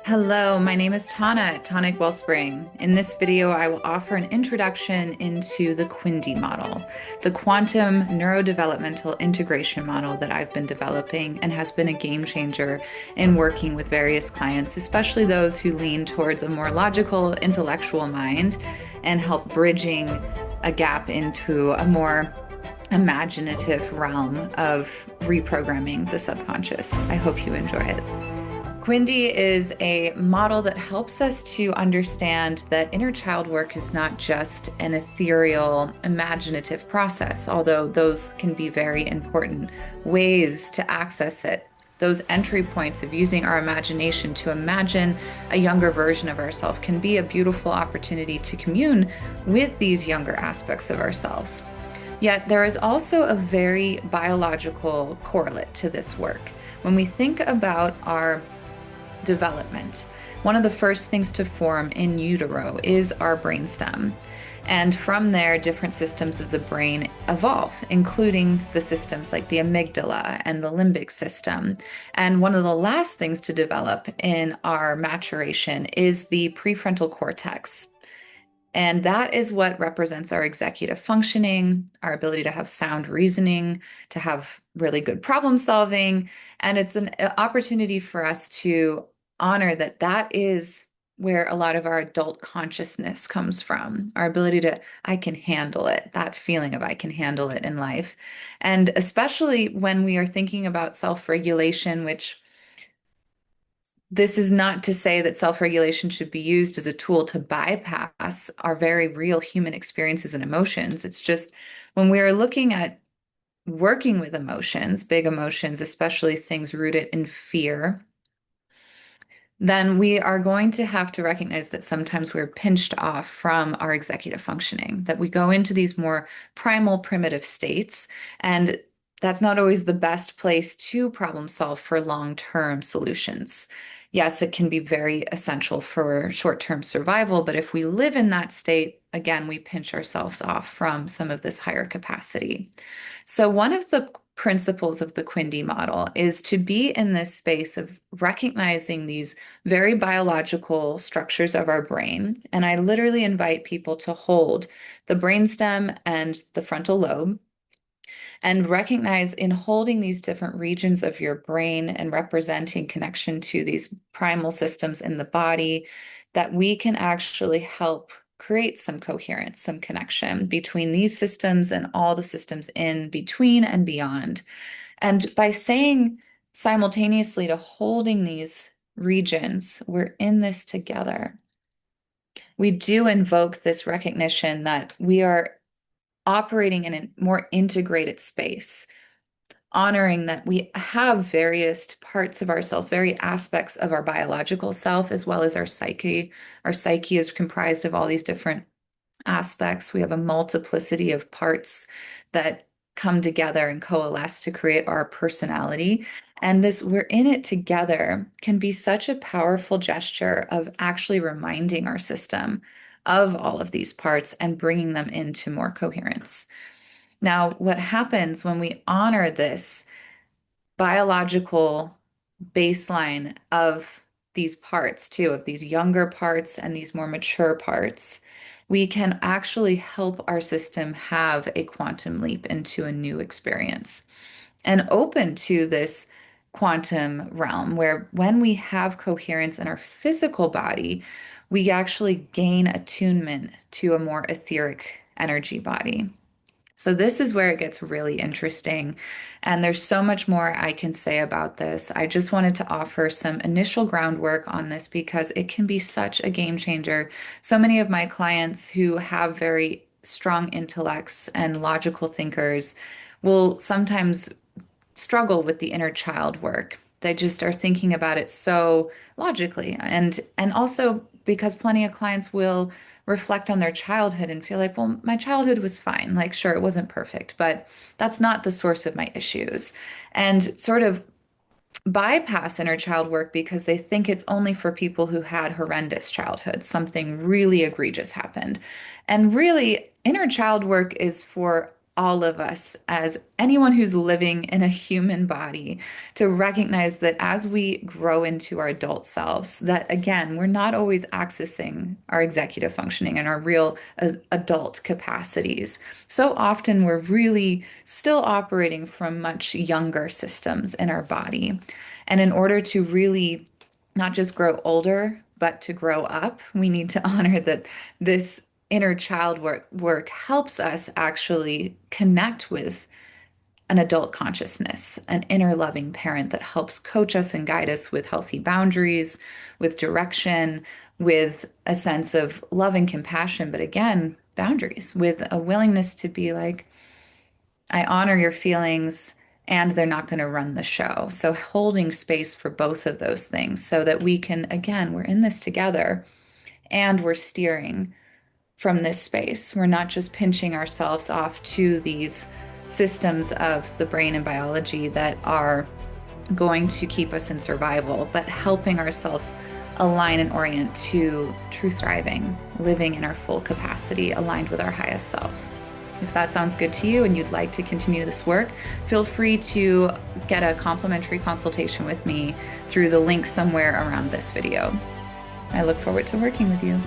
Hello, my name is Tana at Tonic Wellspring. In this video, I will offer an introduction into the QNDI model, the Quantum Neuro-Developmental Integration model that I've been developing and has been a game changer in working with various clients, especially those who lean towards a more logical, intellectual mind and help bridging a gap into a more imaginative realm of reprogramming the subconscious. I hope you enjoy it. QNDI is a model that helps us to understand that inner child work is not just an ethereal, imaginative process, although those can be very important ways to access it. Those entry points of using our imagination to imagine a younger version of ourselves can be a beautiful opportunity to commune with these younger aspects of ourselves. Yet there is also a very biological correlate to this work. When we think about our development, one of the first things to form in utero is our brainstem. And from there, different systems of the brain evolve, including the systems like the amygdala and the limbic system. And one of the last things to develop in our maturation is the prefrontal cortex. And that is what represents our executive functioning, our ability to have sound reasoning, to have really good problem solving. And it's an opportunity for us to honor that that is where a lot of our adult consciousness comes from, our ability to, I can handle it, that feeling of I can handle it in life. And especially when we are thinking about self-regulation, which this is not to say that self-regulation should be used as a tool to bypass our very real human experiences and emotions. It's just when we're looking at working with emotions, big emotions, especially things rooted in fear, then we are going to have to recognize that sometimes we're pinched off from our executive functioning, that we go into these more primal, primitive states, and that's not always the best place to problem solve for long-term solutions. Yes, it can be very essential for short-term survival, but if we live in that state, again, we pinch ourselves off from some of this higher capacity. So one of the principles of the QNDI model is to be in this space of recognizing these very biological structures of our brain. And I literally invite people to hold the brainstem and the frontal lobe and recognize in holding these different regions of your brain and representing connection to these primal systems in the body, that we can actually help create some coherence, some connection between these systems and all the systems in between and beyond. And by saying simultaneously to holding these regions, we're in this together. We do invoke this recognition that we are operating in a more integrated space, honoring that we have various parts of ourself, very aspects of our biological self, as well as our psyche. Our psyche is comprised of all these different aspects. We have a multiplicity of parts that come together and coalesce to create our personality. And this, we're in it together, can be such a powerful gesture of actually reminding our system of all of these parts and bringing them into more coherence. Now, what happens when we honor this biological baseline of these parts too, of these younger parts and these more mature parts, we can actually help our system have a quantum leap into a new experience and open to this quantum realm where when we have coherence in our physical body, we actually gain attunement to a more etheric energy body. So this is where it gets really interesting. And there's so much more I can say about this. I just wanted to offer some initial groundwork on this because it can be such a game changer. So many of my clients who have very strong intellects and logical thinkers will sometimes struggle with the inner child work. They just are thinking about it so logically. And also because plenty of clients will reflect on their childhood and feel like, well, my childhood was fine. Like, sure, it wasn't perfect, but that's not the source of my issues. And sort of bypass inner child work because they think it's only for people who had horrendous childhoods, something really egregious happened. And really, inner child work is for all of us, as anyone who's living in a human body, to recognize that as we grow into our adult selves, that again, we're not always accessing our executive functioning and our real adult capacities. So often we're really still operating from much younger systems in our body. And in order to really not just grow older, but to grow up, we need to honor that this inner child work helps us actually connect with an adult consciousness, an inner loving parent that helps coach us and guide us with healthy boundaries, with direction, with a sense of love and compassion, but again, boundaries, with a willingness to be like, I honor your feelings and they're not going to run the show. So holding space for both of those things so that we can, again, we're in this together and we're steering from this space. We're not just pinching ourselves off to these systems of the brain and biology that are going to keep us in survival, but helping ourselves align and orient to true thriving, living in our full capacity, aligned with our highest self. If that sounds good to you and you'd like to continue this work, feel free to get a complimentary consultation with me through the link somewhere around this video. I look forward to working with you.